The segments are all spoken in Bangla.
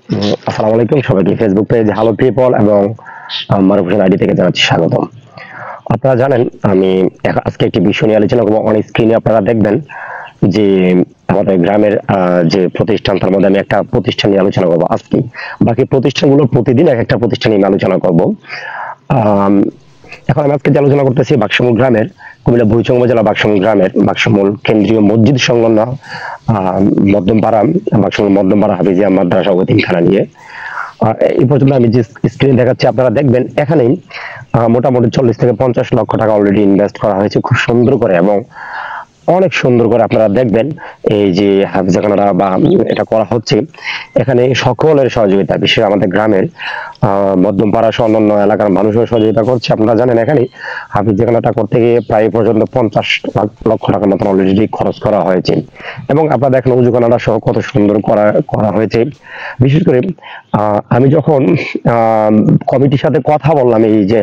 আসসালামু আলাইকুম সবাইকে ফেসবুক পেজ হ্যালো পিপল এবং মারুফ হোসেন আইডি থেকে জানাচ্ছি স্বাগতম। আপনারা জানেন আমি আজকে একটি বিষয় নিয়ে আলোচনা করবো। অন স্ক্রিনে আপনারা দেখবেন যে আমাদের গ্রামের যে প্রতিষ্ঠান, তার মধ্যে আমি একটা প্রতিষ্ঠান নিয়ে আলোচনা করবো আজকে। বাকি প্রতিষ্ঠানগুলো প্রতিদিন এক একটা প্রতিষ্ঠান নিয়ে আলোচনা করবো। আম, এখন আমি আজকে যে আলোচনা করতেছি বাক্সমুল গ্রামের, কুমিল্লা ভৈরব জেলা বাক্সমুল গ্রামের বাক্সমুল কেন্দ্রীয় মসজিদ সংলগ্ন মধ্যমপাড়া, বাক্সমুল মধ্যমপাড়া হাফিজিয়া মাদ্রাসা ও এতিমখানা নিয়ে এই পর্যন্ত আমি যে স্ক্রিনে দেখাচ্ছি আপনারা দেখবেন। এখানেই মোটামুটি 40 থেকে 50 লক্ষ টাকা অলরেডি ইনভেস্ট করা হয়েছে খুব সুন্দর করে, এবং অনেক সুন্দর করে আপনারা দেখবেন এই যে হাফিজাখানাটা বা এটা করা হচ্ছে। এখানে সকলের সহযোগিতা, বিশেষ আমাদের গ্রামের মধ্যমপাড়া সহ অন্যান্য এলাকার মানুষের সহযোগিতা করছে। আপনারা জানেন এখানে হাফিজাখানাটা করতে গিয়ে প্রায় পর্যন্ত 50 লক্ষ টাকার মতন অলরেডি খরচ করা হয়েছে, এবং আপনারা দেখেন উজুখানাটা সহ কত সুন্দর করা করা হয়েছে। বিশেষ করে আমি যখন কমিটির সাথে কথা বললাম এই যে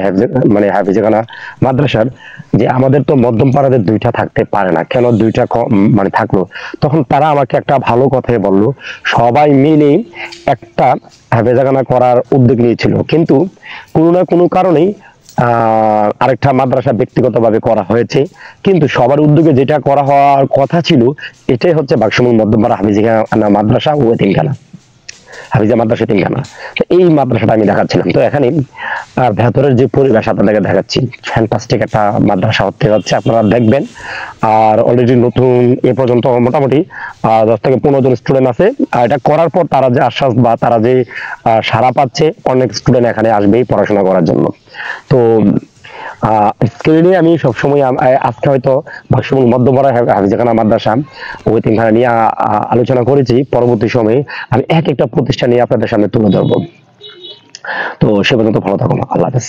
মানে হাফিজাখানা মাদ্রাসার, যে আমাদের তো মধ্যম পাড়াদের দুইটা থাকতে পারে না, কেন দুইটা মানে থাকলো, তখন তারা আমাকে একটা ভালো কথাই বললো, সবাই মিলে একটা হাফেজাখানা করার উদ্যোগ নিয়েছিল, কিন্তু কোনো না কোনো কারণেই আরেকটা মাদ্রাসা ব্যক্তিগতভাবে করা হয়েছে, কিন্তু সবার উদ্যোগে যেটা করা হওয়ার কথা ছিল এটাই হচ্ছে বাক্সমুল মধ্যমপাড়া হাফিজাখানা মাদ্রাসা ও এতিমখানা, হাফিজা মাদ্রাসা এতিমখানা। তো এই মাদ্রাসাটা আমি দেখাচ্ছিলাম। তো এখানে ভেতরের যে পরিবেশ আপনাদেরকে দেখাচ্ছি, ফ্যান্টাস্টিক একটা মাদ্রাসা হতে যাচ্ছে, আপনারা দেখবেন। আর অলরেডি নতুন এ পর্যন্ত মোটামুটি 10 থেকে 15 জন স্টুডেন্ট আছে। আর এটা করার পর তারা যে আশ্বাস বা তারা যে সাড়া পাচ্ছে, অনেক স্টুডেন্ট এখানে আসবেই পড়াশোনা করার জন্য। তো স্ক্রিনে আমি সবসময় আজকে হয়তো বাক্সমুল মধ্যপাড়া হাফিজাখানা মাদ্রাসা ও এতিমখানা নিয়ে আলোচনা করেছি। পরবর্তী সময়ে আমি এক একটা প্রতিষ্ঠান নিয়ে আপনাদের সামনে তুলে ধরবো। তো সে পর্যন্ত ভালো থাকুন, আল্লাহ হাফেজ।